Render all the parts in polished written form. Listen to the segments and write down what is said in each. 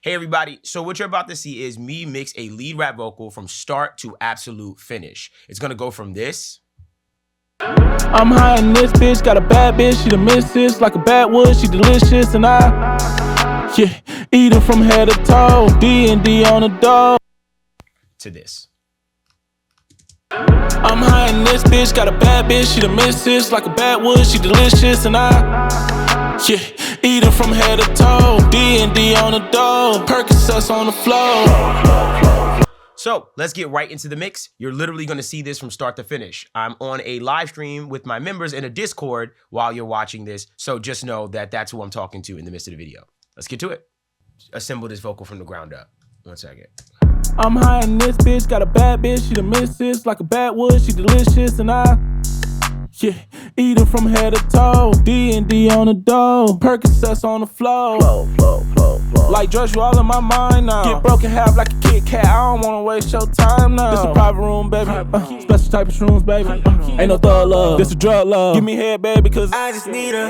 Hey everybody, so what you're about to see is me mix a lead rap vocal from start to absolute finish. It's gonna go from this. I'm high in this bitch, got a bad bitch, she the missus, like a bad wood, she delicious, and eat her from head to toe, D&D on the door. To this. I'm high in this bitch, got a bad bitch, she the missus, like a bad wood, she delicious, and eat her from head to toe, D&D on the door, Percocets on the floor. So let's get right into the mix. You're literally gonna see this from start to finish. I'm on a live stream with my members in a Discord while you're watching this, so just know that that's who I'm talking to in the midst of the video. Let's get to it. Assemble this vocal from the ground up. 1 second. I'm high in this bitch, got a bad bitch, she the missus, like a bad wood, she delicious, and eat her from head to toe, D&D on the door, Percocets on the floor. Like drugs, you all in my mind now. Get broken half like a Kit Kat, I don't wanna waste your time now. This a private room, baby, special type of shrooms, baby. Ain't no thug love, this a drug love. Give me head, baby, cause I just need her.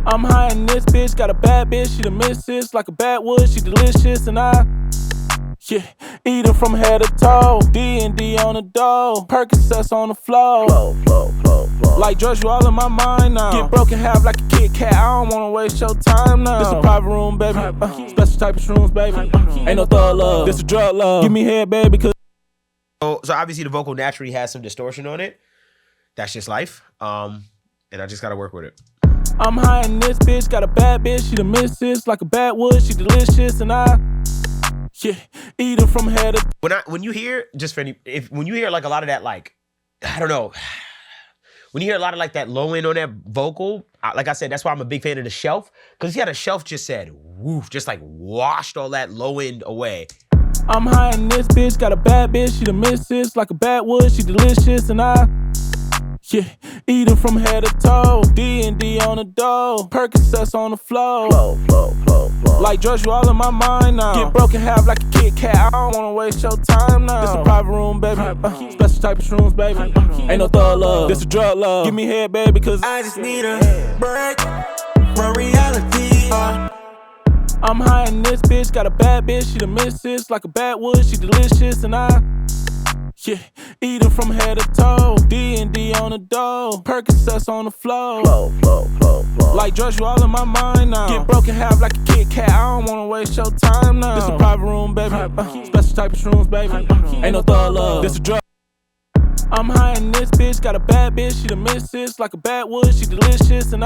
I'm high in this bitch, got a bad bitch, she the missus, like a bad wood, she delicious, and eat her from head to toe, D&D on the door, Percocets on the floor. Like drugs, you all in my mind now. Get broken half like a Kit Kat, I don't wanna waste your time now. This a private room, baby, special type of shrooms, baby. Ain't no thug love, this a drug love. Give me head, baby, cause So obviously the vocal naturally has some distortion on it. That's just life. And I just gotta work with it. I'm high in this bitch, got a bad bitch, she the missus, like a bad wood, she delicious, and eat her from head to when you hear, just for any, when you hear like a lot of that, like, I don't know, when you hear a lot of like that low end on that vocal, like I said, that's why I'm a big fan of the shelf, because the shelf just said woof, just like washed all that low end away. I'm high in this bitch, got a bad bitch, she the missus, like a bad wood, she delicious, and eat her from head to toe, D&D on the door, Percocets on the floor. Like drugs, you all in my mind now. Get broken half like a Kit Kat, I don't wanna waste your time now. This a private room, baby, special type of shrooms, baby. Ain't no thug love, this a drug love. Give me head, baby, cause I just need a break from reality. I'm high in this bitch, got a bad bitch, she the missus, like a bad wood, she delicious, and eat her from head to toe, D&D on the door, Percocets on the floor. Like drugs, you all in my mind now. Get broken half like a Kit Kat, I don't wanna waste your time now. This a private room, baby, special type of shrooms, baby. Ain't no thug love, this a drug. I'm high in this bitch, got a bad bitch, she the missus, like a bad wood, she delicious, and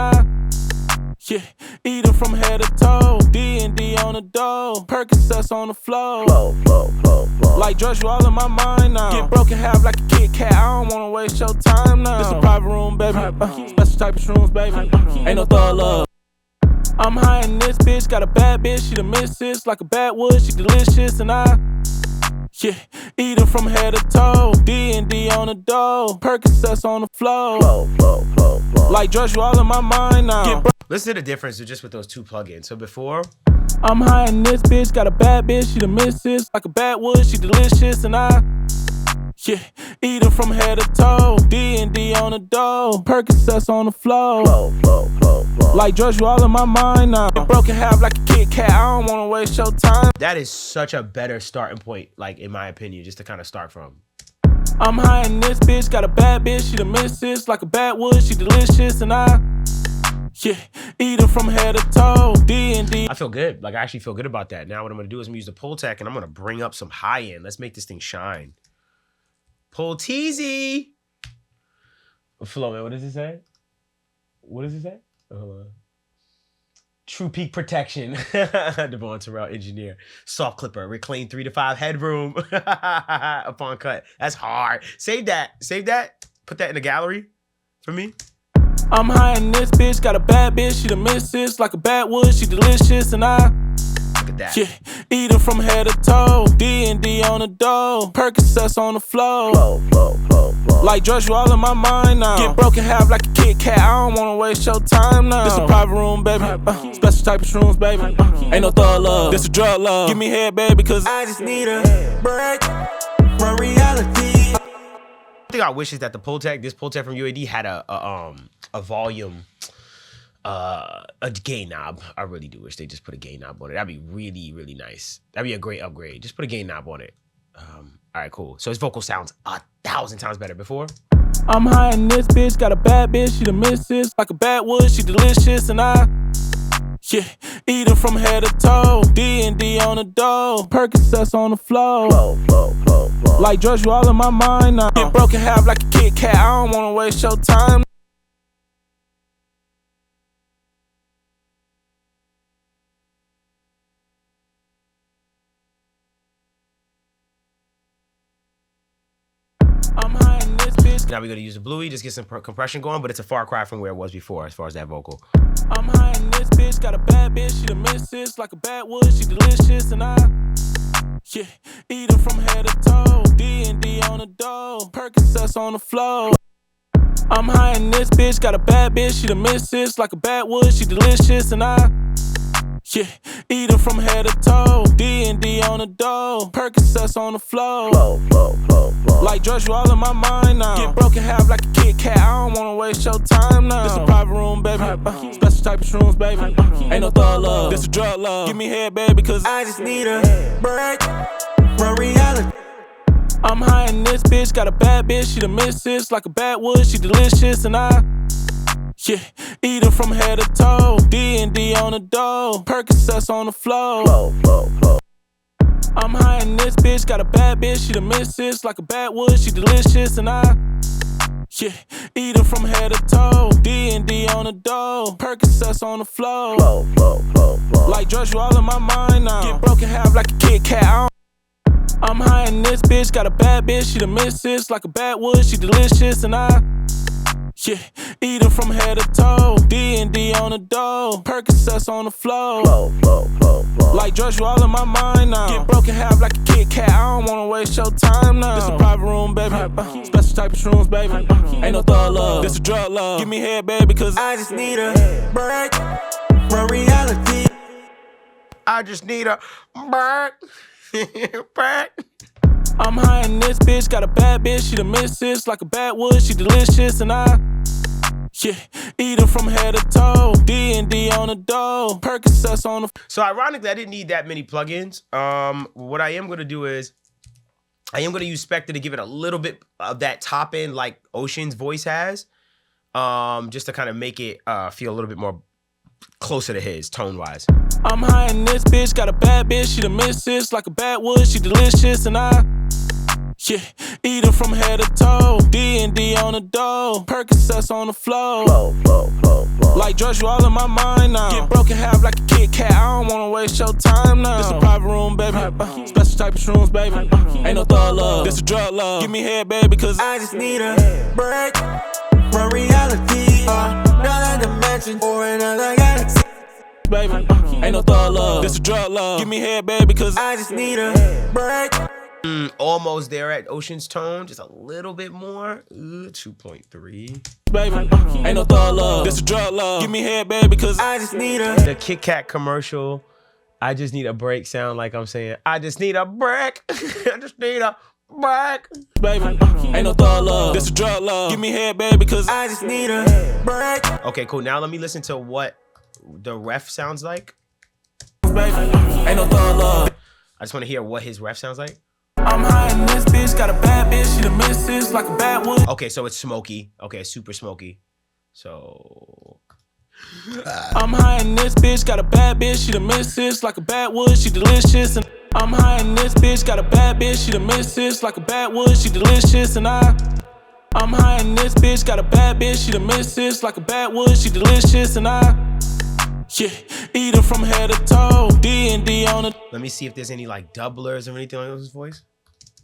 eat her from head to toe, D&D on the door, Percocets on the floor. Like drugs, you all in my mind now. Get broken half like a Kit Kat, I don't wanna waste your time now. This a private room, baby, special type of shrooms, baby. Ain't no thug love. I'm high in this bitch, got a bad bitch, she the missus, like a bad wood, she delicious, and eat her from head to toe, D&D on the door, Percocets on the floor. Like drugs, you all in my mind now. Listen to the difference just with those two plugins. So before, I'm high in this bitch, got a bad bitch, she the missus, like a bad wood, she delicious, and eat her from head to toe, D&D on the door, Percocets on the floor. Like drugs, you all in my mind now. Get broken half like a Kit Kat, I don't wanna waste your time. that is such a better starting point, like in my opinion, just to kind of start from. I'm high in this bitch, got a bad bitch, she the missus, like a bad wood, she delicious, and eat her from head to toe, D&D. I feel good. Like I actually feel good about that. Now what I'm gonna do is I'm gonna use the pull tech and I'm gonna bring up some high end. Let's make this thing shine. Pull teasy. Flow, man, what does it say? What does it say? Hold on. True peak protection. Devvon Terrell, engineer. Soft clipper, reclaim 3 to 5 headroom upon cut. That's hard. Save that. Save that. Put that in the gallery for me. I'm high in this bitch, got a bad bitch, she the missus, like a bad wood, she delicious, and Look at that. eat her from head to toe, D&D on the door, Percocets on the floor. Like drugs, you all in my mind now. Get broken half like a Kit Kat, I don't wanna waste your time now. This a private room, baby, special type of shrooms, baby. Ain't no thug love, this a drug love. Give me head, baby, cause I just need a break from reality. The thing I wish is that the pull tech, this pull tech from UAD had a volume a gain knob. I really do wish they just put a gain knob on it. That'd be really, really nice. That'd be a great upgrade. Just put a gain knob on it. All right, cool. So his vocal sounds 1,000 times better before. I'm high in this bitch, got a bad bitch, she the missus. Like a bad wood, she delicious, and I eat her from head to toe. D&D on the dough, Percocets on the floor. Like drugs, you all in my mind now. Get broken half like a Kit Kat, I don't wanna waste your time. I'm high in this bitch. Now we're gonna use the bluey, just get some compression going, but it's a far cry from where it was before as far as that vocal. I'm high in this bitch, got a bad bitch, she the missus. Like a bad wood, she delicious, and I eat her from head to toe. D&D on the dough, Percocets on the floor. I'm high in this bitch, got a bad bitch, she the missus. Like a bad wood, she delicious, and I eat her from head to toe. D&D on the dough, Percocets on the floor. Like drugs, you all in my mind now. Get broken half like a Kit Kat, I don't wanna waste your time now. This a private room, baby. Special type of shrooms, baby. Ain't no thug love, this a drug love. Give me head, baby, cause I just need a break from reality. I'm high in this bitch, got a bad bitch, she the missus. Like a bad wood, she delicious, and I eat her from head to toe. D&D on the dough, Percocets on the floor. I'm high in this bitch, got a bad bitch, she the missus. Like a bad wood, she delicious, and I eat her from head to toe. D&D on the dough, Percocets on the floor. Like drugs, you all in my mind now. Get broken half like a Kit Kat. I'm high in this bitch, got a bad bitch, she the missus. Like a bad wood, she delicious, and I eat her from head to toe. D&D on the dough, Percocets on the floor. Like drugs, you all in my mind now. Get broken half like a Kit Kat, I don't wanna waste your time now. This a private room, baby. Special type of shrooms, baby. Ain't no thug love, this a drug love. Give me head, baby, cause I just need a break from reality. I just need a break. I'm high in this bitch, got a bad bitch, she the missus. Like a bad wood, she delicious, and I eat her from head to toe. D&D on the dough, Percocets on the. So ironically, I didn't need that many plugins. What I am gonna do is I am gonna use Spectre to give it a little bit of that top end like Ocean's voice has. Just to kind of make it feel a little bit more closer to his tone-wise. I'm high in this bitch, got a bad bitch, she the missus. Like a bad wood, she delicious, and I eat her from head to toe. D&D on the dough, Percocets on the floor. Like drugs, you all in my mind now. Get broken half like a Kit Kat, I don't wanna waste your time now. This a private room, baby. Special type of shrooms, baby. Ain't no thug love, this a drug love. Give me head, baby, cause I just need a break from reality. Another dimension or another galaxy, baby. Ain't no thug love, this a drug love. Give me head, baby, cause I just need a break. Almost there at Ocean's tone, just a little bit more. 2.3. Baby, ain't no thug love, this a drug love. Give me head, baby, cause I just need a. The Kit Kat commercial, I just need a break sound like I'm saying, I just need a break. I just need a break. Baby, ain't no thug love, this a drug love. Give me head, baby, cause I just need a break. Okay, cool. Now let me listen to what the ref sounds like. Baby, ain't no thug love. I just want to hear what his ref sounds like. I'm high in this bitch, got a bad bitch, she the missus. Like a bad wood. Okay, so it's smoky. Okay, super smoky. So I'm high in this bitch, got a bad bitch, she the missus. Like a bad wood, she delicious, and I'm high in this bitch, got a bad bitch, she the missus. Like a bad wood, she delicious, and I'm high in this bitch, got a bad bitch, she the missus. Like a bad wood, she delicious, and eat her from head to toe. D&D on the. Let me see if there's any like doublers or anything on his voice.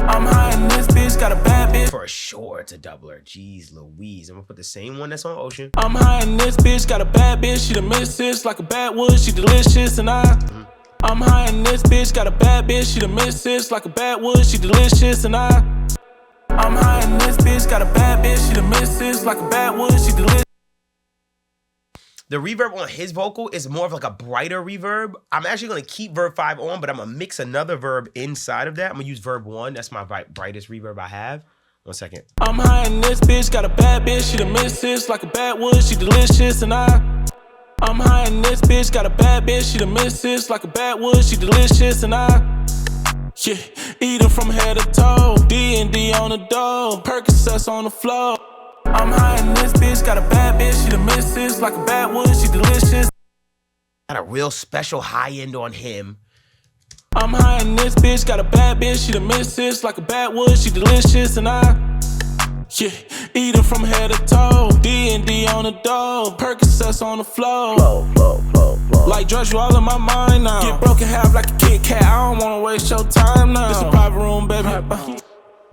I'm high in this bitch, got a bad bitch. For sure, it's a doubler. Jeez Louise. I'm gonna put the same one that's on Ocean. I'm high in this bitch, got a bad bitch, she the missus. Like a bad wood, she delicious, and I'm high in this bitch, got a bad bitch, she the missus. Like a bad wood, she delicious, and I'm high in this bitch, got a bad bitch, she the missus. Like a bad wood, she delicious. The reverb on his vocal is more of like a brighter reverb. I'm actually going to keep verb 5 on, but I'm going to mix another verb inside of that. I'm going to use verb 1. That's my brightest reverb I have. 1 second. I'm high in this bitch, got a bad bitch, she the missus. Like a bad wood, she delicious, and I'm I'm high in this bitch, got a bad bitch, she the missus. Like a bad wood, she delicious, and yeah, eating from head to toe. D&D on the door, Percocets on the floor. I'm high in this bitch, got a bad bitch, she the missus. Like a bad wood, she delicious. Got a real special high end on him. I'm high in this bitch, got a bad bitch, she the missus. Like a bad wood, she delicious, and yeah, eating from head to toe. D&D on the door, Percocets on the floor. Like drugs, you all in my mind now. Get broken half like a Kit Kat, I don't wanna waste your time now. This a private room, baby.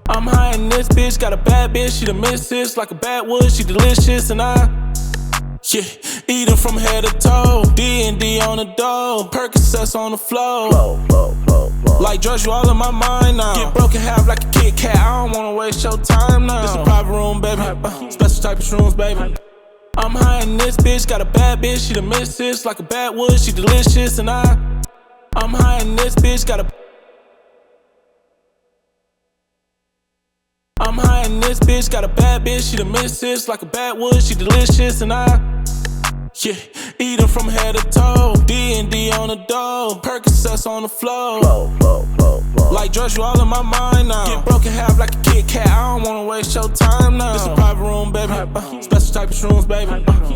I'm high in this bitch, got a bad bitch, she the missus. Like a bad wood, she delicious, and yeah, eating from head to toe. D&D on the door, Percocets on the floor. Like drugs, you all in my mind now. Get broken half like a Kit Kat, I don't wanna waste your time now. This a private room, baby. Special type of shrooms, baby. I'm high in this bitch, got a bad bitch, she the missus. Like a bad wood, she delicious, and I'm high in this bitch, got a I'm high in this bitch, got a bad bitch, she the missus. Like a bad wood, she delicious, and yeah, eating from head to toe. D&D on the door, Percocets on the floor. Like drugs, you all in my mind now. Get broken half like a Kit Kat, I don't wanna waste your time now. This a private room, baby. Special type of shrooms, baby.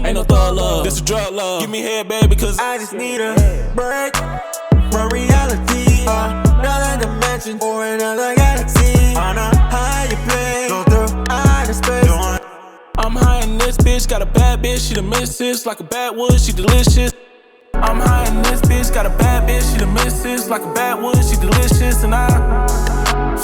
Ain't no thug love, this a drug love. Give me head, baby, cause I just need a break from reality. Another dimension or another galaxy. On a higher plane, go through outer space. I'm high in this bitch, got a bad bitch, she the missus. Like a bad wood, she delicious. I'm high in this bitch, got a bad bitch, she the missus. Like a bad wood, she delicious, and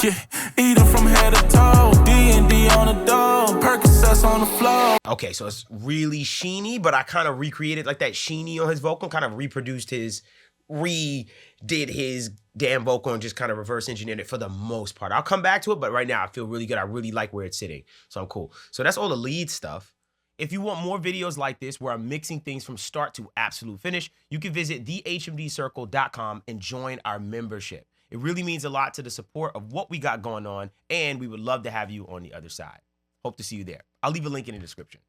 yeah, eating from head to toe. D&D on the door, Percocets on the floor. Okay, so it's really sheeny, but I kind of recreated like that sheeny on his vocal, kind of reproduced his, redid his damn vocal and just kind of reverse engineered it for the most part. I'll come back to it, but right now I feel really good. I really like where it's sitting, so I'm cool. So that's all the lead stuff. If you want more videos like this where I'm mixing things from start to absolute finish, you can visit thehmdcircle.com and join our membership. It really means a lot to the support of what we got going on, and we would love to have you on the other side. Hope to see you there. I'll leave a link in the description.